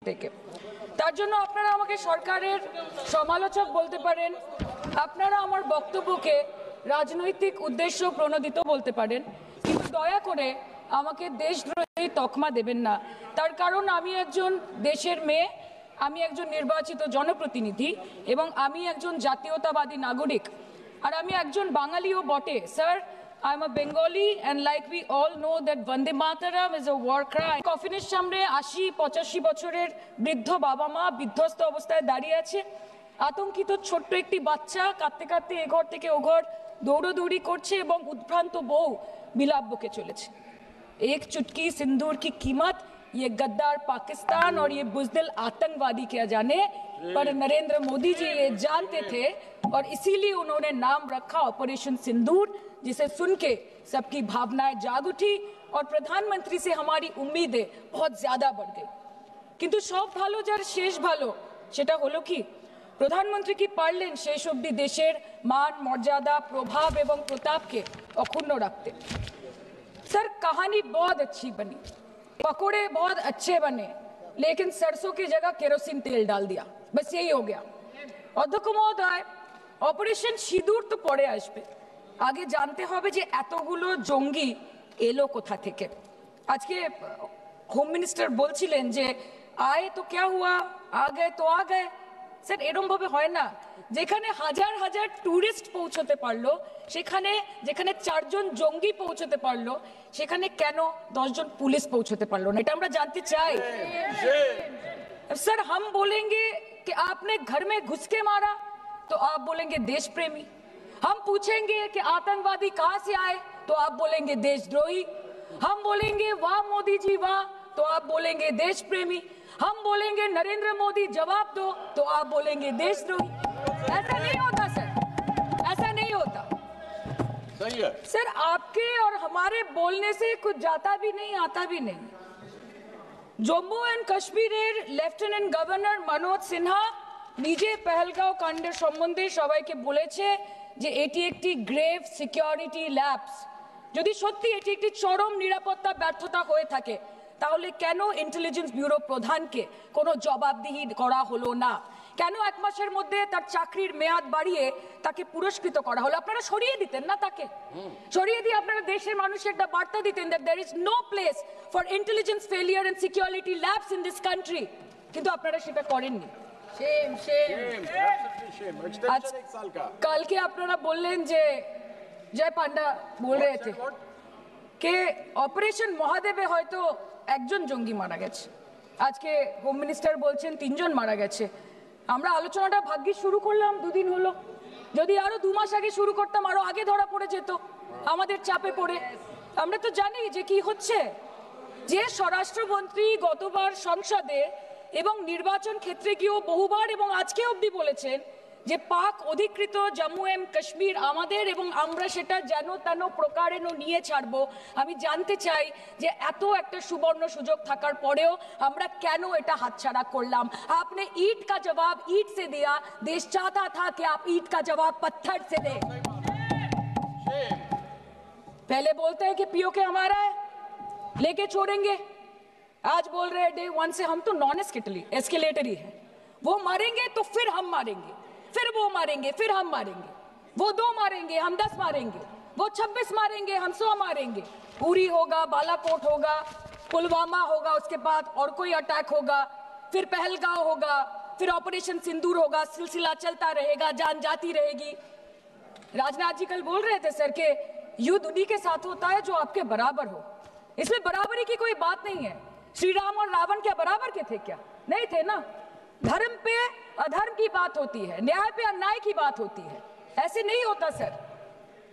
থেকে। তার জন্য আপনারা আমাকে সরকারের সমালোচক বলতে পারেন, আপনারা আমার বক্তব্যকে রাজনৈতিক উদ্দেশ্য প্রণোদিত বলতে পারেন, কিন্তু দয়া করে আমাকে দেশদ্রোহী তকমা দেবেন না। তার কারণ আমি একজন দেশের মেয়ে, আমি একজন নির্বাচিত জনপ্রতিনিধি এবং আমি একজন জাতীয়তাবাদী নাগরিক, আর আমি একজন বাঙালিও বটে। Sir, I am a Bengali and like we all know that Vande Mataram is a war cry. কফিনের সামনে ৮০-৮৫ বছরের বৃদ্ধ বাবা মা বিধ্বস্ত অবস্থায় দাঁড়িয়ে আছে, আতঙ্কিত ছোট্ট একটি বাচ্চা কাঁদতে কাঁদতে এ ঘর থেকে ও ঘর দৌড়দৌড়ি করছে এবং উদ্ভ্রান্ত বউ বিলাপ বকে চলেছে। एक चुटकी सिंदूर की कीमत ये गद्दार पाकिस्तान और ये बुज़दिल आतंकवादी क्या जाने, पर नरेंद्र मोदी जी ये जानते थे और इसीलिए उन्होंने नाम रखा ऑपरेशन सिंदूर, जिसे सुन के सबकी भावनाएं जाग उठी और प्रधानमंत्री से हमारी उम्मीदें बहुत ज्यादा बढ़ गई। किंतु सब भालो जार शेष भालो सेटा हलो कि प्रधानमंत्री की पारलेन शेष अब्दि देशेर मान मर्यादा प्रभाव एवं प्रताप के अक्षुण्ण रखते। सर, कहानी बहुत अच्छी बनी, पकोड़े बहुत अच्छे बने, लेकिन सरसों की जगह केरोसिन तेल डाल दिया, बस यही हो गया। अध्यक्ष महोदय, ऑपरेशन सिंदूर तो पड़े आसबे, आगे जानते होबे जे एतगुलो जंगी एलो कोथा थेके। आज के होम मिनिस्टर बोलछिलेन जे आए तो क्या हुआ, आ गए तो आ गए। স্যার, এরকম ভাবে হয় না। যেখানে হাজার হাজার টুরিস্ট পৌঁছতে পারলো, সেখানে যেখানে 4 জন জঙ্গি পৌঁছতে পারলো, সেখানে কেন 10 জন পুলিশ পৌঁছতে পারলো না? এটা আমরা জানতে চাই। सर, हम बोलेंगे कि आपने घर में घुस के मारा तो आप बोलेंगे देश प्रेमी। हम पूछेंगे कि आतंकवादी कहां से आए तो आप बोलेंगे देशद्रोही। हम बोलेंगे वाह मोदी जी वाह तो आप बोलेंगे देश प्रेमी। हम बोलेंगे नरेंद्र मोदी जवाब दो तो आप बोलेंगे देशद्रोही। ऐसा नहीं होता सर, ऐसा नहीं होता। सही है सर, आपके और हमारे बोलने से कुछ जाता भी नहीं आता भी नहीं। জম্মু এন্ড কাশ্মীরের লেফটেন্যান্ট গভর্নর মনোজ সিনহা নিজে পেহেলগাঁও কাণ্ডের সম্বন্ধে সবাইকে বলেছে যে এটি একটি গ্রেভ সিকিউরিটি ল্যাপস। যদি সত্যি এটি একটি চরম নিরাপত্তা ব্যর্থতা হয়ে থাকে, তাহলে কেন ইন্টেলিজেন্স ব্যুরো প্রধানকে কোনো জবাবদিহি করা হলো না? কেন 1 মাসের মধ্যে তার চাকরির মেয়াদ বাড়িয়ে তাকে পুরস্কৃত করা হলো? আপনারা সরিয়ে দিতেন না তাকে? সরিয়ে দিয়ে আপনারা দেশের মানুষকে একটা বার্তা দিতেন that there is no place for intelligence failure and security labs in this country, কিন্তু আপনারা সেটা করেননি। shame absolutely shame extension 1 साल का। কালকে আপনারা বললেন যে জয় পান্ডা বল रहे थे कि ऑपरेशन মহাদেবে হয়তো একজন জঙ্গি মারা গেছে, আজকে হোম মিনিস্টার বলছেন 3 জন মারা গেছে। আমরা আলোচনাটা ভাগ্যে শুরু করলাম 2 দিন হলো, যদি আরো 2 মাস আগে শুরু করতাম আরো আগে ধরা পড়ে যেত আমাদের চাপে পড়ে। আমরা তো জানি যে কি হচ্ছে, যে স্বরাষ্ট্রমন্ত্রী গতবার সংসদে এবং নির্বাচন ক্ষেত্রে গিয়েও বহুবার এবং আজকে অবধি বলেছেন যে পাক অধিকৃত জম্মু এন্ড কাশ্মীর আমাদের এবং আমরা সেটা যেন তেন প্রকারেণ নিয়ে ছাড়বো। আমি জানতে চাই যে এত একটা সুবর্ণ সুযোগ থাকার পরেও আমরা কেন এটা হাতছাড়া করলাম? आपने ईंट का जवाब ईंट से दिया, देश चाहता था कि आप ईंट का जवाब पत्थर से दें। पहले बोलते हैं कि पीओके हमारा है, लेके छोड़ेंगे, आज बोल रहे हैं डे 1 से हम तो नॉन एस्केलेटरी है, वो मारेंगे तो फिर हम मारेंगे, फिर वो मारेंगे, फिर हम मारेंगे, वो 2 मारेंगे हम 10 मारेंगे, वो 26 मारेंगे हम 100 मारेंगे। उरी होगा, बालाकोट होगा, पुलवामा होगा, उसके बाद और कोई अटैक होगा, फिर पहलगांव होगा, फिर ऑपरेशन सिंदूर होगा, सिलसिला चलता रहेगा, जान जाती रहेगी। राजनाथ जी कल बोल रहे थे सर के युद्ध उन्हीं के साथ होता है जो आपके बराबर हो। इसमें बराबरी की कोई बात नहीं है। श्री राम और रावण क्या बराबर के थे क्या? नहीं थे ना। धर्म पे अधर्म की बात होती है, न्याय पे अन्याय की बात होती है, ऐसे नहीं होता सर।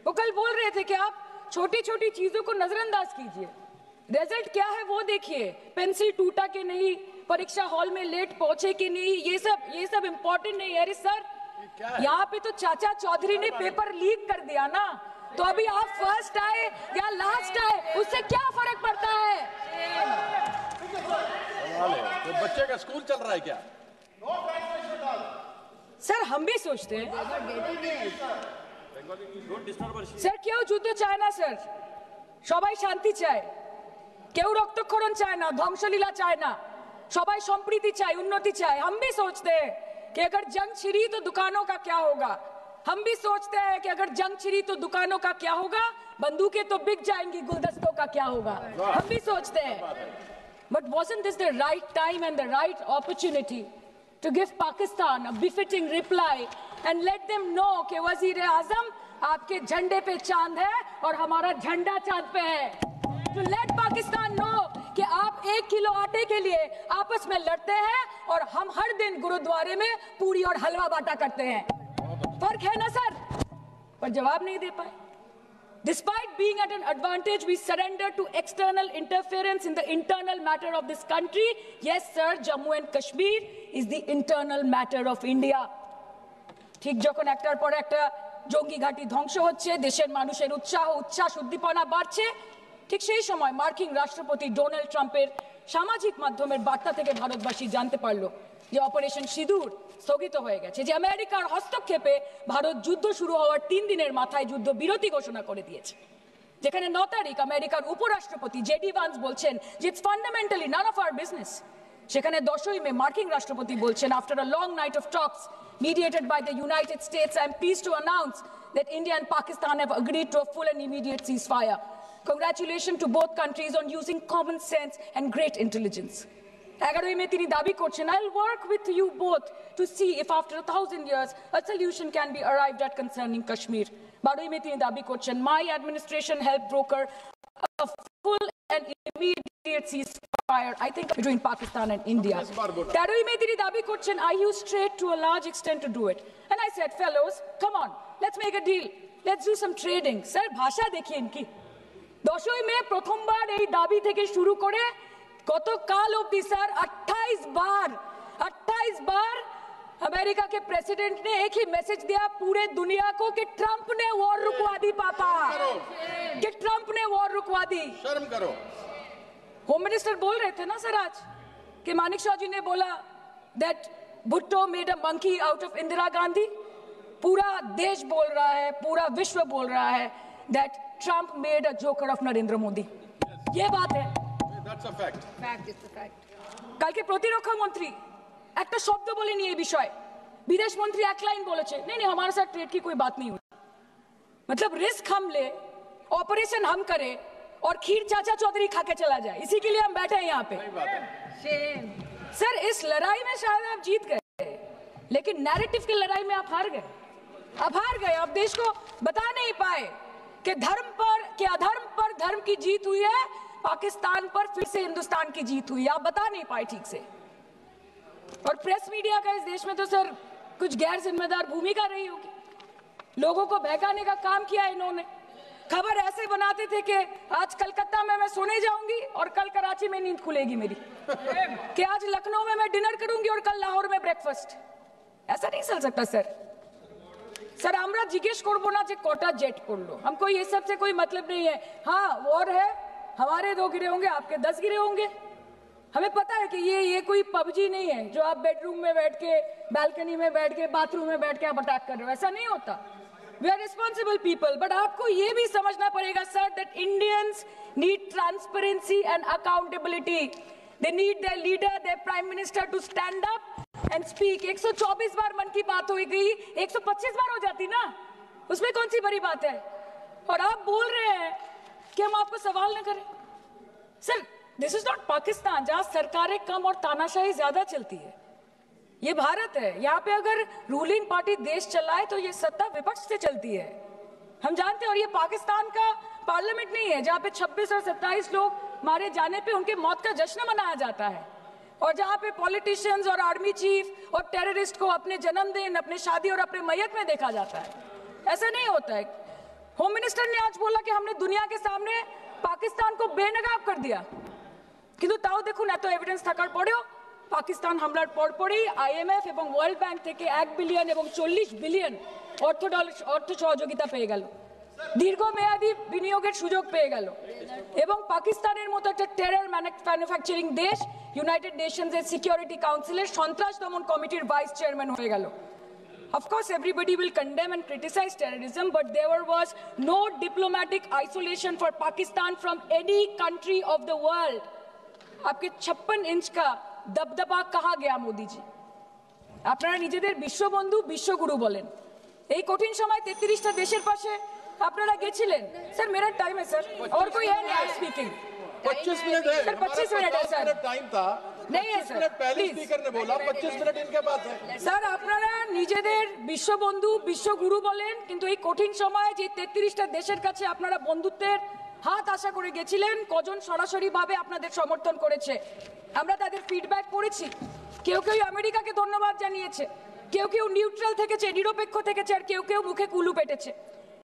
वो कल बोल रहे थे कि आप छोटी छोटी चीजों को नजरअंदाज कीजिए, रिजल्ट क्या है वो देखिए, पेंसिल टूटा कि नहीं, परीक्षा हॉल में लेट पहुंचे कि नहीं, ये सब इम्पोर्टेंट नहीं है। अरे सर, यहाँ पे तो चाचा चौधरी ने पेपर लीक कर दिया ना, तो अभी आप फर्स्ट आए या लास्ट आए उससे क्या फर्क पड़ता है? तो बच्चे का स्कूल चल रहा है क्या? सर, हम भी सोचते हैं স্যার, কেউ যুদ্ধ চায় না স্যার, সবাই শান্তি চায়, কেউ রক্তক্ষরণ চায় না, ধ্বংসলীলা চায় না। সবাই সম্প্রীতি চায়, উন্নতি চায়। हम भी सोचते हैं कि अगर जंग छिड़ी तो दुकानों का क्या होगा। हम भी सोचते हैं कि अगर जंग छिड़ी तो दुकानों का क्या होगा, बंदूकें तो बिक जाएंगी, गुलदस्तों का क्या होगा। हम भी सोचते हैं। But wasn't this the right time and the right opportunity to give Pakistan a befitting reply and let them know कि वज़ीर-ए-आज़म आपके झंडे पे चांद है और हमारा झंडा चांद पे है। To let Pakistan know कि आप 1 किलो आटे के लिए आपस में लड़ते हैं और हम हर दिन गुरुद्वारे में पूरी और हलवा बांटा करते हैं। फर्क है ना सर? पर जवाब नहीं दे पाए। Despite being at an advantage, we surrender to external interference in the internal matter of this country. Yes, sir, Jammu and Kashmir is the internal matter of India. ঠিক যখন একটার পর একটা জঙ্গি ঘাঁটি ধ্বংস হচ্ছে, দেশের মানুষের উৎসাহ, উচ্ছ্বাস, উদ্দীপনা বাড়ছে, ঠিক সেই সময় মার্কিন রাষ্ট্রপতি ডোনাল্ড ট্রাম্পের সামাজিক মাধ্যমের বার্তা থেকে ভারতবাসী জানতে পারলো যে অপারেশন সিঁদুর স্থগিত হয়ে গেছে, যে আমেরিকার হস্তক্ষেপে ভারত যুদ্ধ শুরু হওয়ার 3 দিনের মাথায় যুদ্ধ বিরতি ঘোষণা করে দিয়েছে। যেখানে 9 তারিখ আমেরিকার উপরাষ্ট্রপতি জেডি ভান্স বলছেন যে it's fundamentally none of our business. সেখানে 10ই মে মার্কিন রাষ্ট্রপতি বলছেন, after a long night of talks mediated by the United States, I am pleased to announce that India and Pakistan have agreed to a full and immediate ceasefire. Congratulations to both countries on using common sense and great intelligence. 11ই মে তিনি দাবি করছেন, I'll work with you both to see if after 1000 years a solution can be arrived at concerning Kashmir. 12ই মে তিনি দাবি করছেন, my administration helped broker a full and immediate ceasefire, I think, between Pakistan and India. 13ই মে তিনি দাবি করছেন, I used trade to a large extent to do it. And I said, fellows, come on, let's make a deal. Let's do some trading. Sir, ভাষা দেখিয়ে কি? 10ই মে প্রথমবার এই দাবি থেকে শুরু করে গতকাল অবধি স্যার 28 बार अमेरिका के प्रेसिडेंट ने एक ही मैसेज दिया पूरे दुनिया को कि ट्रंप ने वॉर रुकवा दी पापा, कि ट्रंप ने वॉर रुकवा दी। शर्म करो। होम मिनिस्टर बोल रहे थे ना सर आज कि मानिक शाह जी ने बोला that Bhutto made a monkey out of Indira Gandhi. पूरा देश बोल रहा है, पूरा विश्व बोल रहा है that Trump made a joker of Narendra Modi. ये बात है। That's a fact. Fact is the fact. কালকে প্রতিরক্ষা মন্ত্রী একটা শব্দ বলেনি এই বিষয়ে, বিদেশ মন্ত্রী এক লাইন বলেছে, नहीं नहीं हमारे साथ ट्रेड की कोई बात नहीं हुई। मतलब रिस्क हम ले, ऑपरेशन हम करें और खीर चाचा चौधरी खा के चला जाए, इसी के लिए हम बैठे हैं यहाँ पे। सर इस लड़ाई में शायद आप जीत गए, लेकिन नैरेटिव की लड़ाई में आप हार गए। आप देश को बता नहीं पाए कि धर्म पर, कि अधर्म पर धर्म की जीत हुई है, पाकिस्तान पर फिर से हिंदुस्तान की जीत हुई। आप बता नहीं पाए ठीक से। और प्रेस मीडिया का इस देश में तो सर कुछ गैर जिम्मेदार भूमिका रही होगी। लोगों को बहकाने का काम किया इन्होंने। खबर ऐसे बनाते थे कि आज कलकत्ता में मैं सोने जाऊंगी और कल कराची में नींद खुलेगी मेरी, कि आज लखनऊ में मैं डिनर करूंगी और कल लाहौर में ब्रेकफास्ट। ऐसा नहीं चल सकता सर। सर আমরা জিজ্ঞেস করব না যে কটা জেট পড়লো, हमको ये सब से कोई मतलब नहीं है। हाँ वॉर है, हमारे 2 गिरे होंगे, आपके 10 गिरे होंगे। हमें पता है कि ये कोई पबजी नहीं है जो आप बेडरूम में बैठ के, बालकनी में बैठ के, बाथरूम में बैठ के आप अटैक कर रहे हो, ऐसा नहीं होता। We are responsible people, but आपको ये भी समझना पड़ेगा sir that Indians need transparency and accountability. They need their leader, their prime minister to stand up and speak. 124 बार मन की बात हो गई, 125 बार हो जाती ना, उसमें कौन सी बड़ी बात है। और आप बोल रहे हैं कि हम आपको सवाल न करें। Sir this is not Pakistan जहां सरकारें कम और तानाशाही ज्यादा चलती है। ये भारत है, यहाँ पे अगर रूलिंग पार्टी देश चलाए तो ये सत्ता विपक्ष से चलती है, हम जानते हैं। और ये पाकिस्तान का पार्लियामेंट नहीं है जहाँ पे 26 और 27 लोग मारे जाने पे उनके मौत का जश्न मनाया जाता है, और जहाँ पे पॉलिटिशियंस और आर्मी चीफ और टेररिस्ट को अपने जन्मदिन, अपने शादी और अपने मैयत में देखा जाता है। ऐसा नहीं होता है। होम मिनिस्टर ने आज बोला कि हमने दुनिया के सामने पाकिस्तान को बेनकाब कर दिया, কিন্তু তাও দেখুন এত এভিডেন্স থাকার পরেও পাকিস্তান হামলার পরপরই আইএমএফ এবং ওয়ার্ল্ড ব্যাংক থেকে 1 বিলিয়ন এবং 40 বিলিয়ন অর্থ সহযোগিতা পেয়ে গেল, দীর্ঘমেয়াদী বিনিয়োগের সুযোগ পেয়ে গেল, এবং পাকিস্তানের মতো একটা টেরর ম্যানুফ্যাকচারিং দেশ ইউনাইটেড নেশনসের সিকিউরিটি কাউন্সিলের সন্ত্রাস দমন কমিটির ভাইস চেয়ারম্যান হয়ে গেল। Of course, everybody will condemn and criticize terrorism, but there was no diplomatic isolation for Pakistan from any country of the world. आपके 56 इंच का दबदबा कहा गया मोदी जी। আপনারা নিজেদের বিশ্ববন্ধু বিশ্বগুরু বলেন, এই কঠিন সময় 33টা দেশের পাশে আপনারা গেছিলেন। স্যার मेरा टाइम है सर, और कोई है नहीं स्पीकिंग। 25 मिनट है सर 25 मिनट है सर, टाइम था नहीं है 25 सर मिनट पहले प्लीज। स्पीकर ने बोला 25 मिनट इनके पास है। স্যার আপনারা নিজেদের বিশ্ববন্ধু বিশ্বগুরু বলেন, কিন্তু এই কঠিন সময়ে যে 33টা দেশের কাছে আপনারা বন্ধুত্বের হাত আশা করে গেছিলেন, কজন সরাসরি ভাবে আপনাদের সমর্থন করেছে আমরা তাদের ফিডব্যাক পড়েছি। কেউ কেউ আমেরিকাকে ধন্যবাদ জানিয়েছে, কেউ কেউ নিউট্রাল থেকেছে, নিরপেক্ষ থেকেছে, আর কেউ কেউ মুখে কুলু পেটেছে।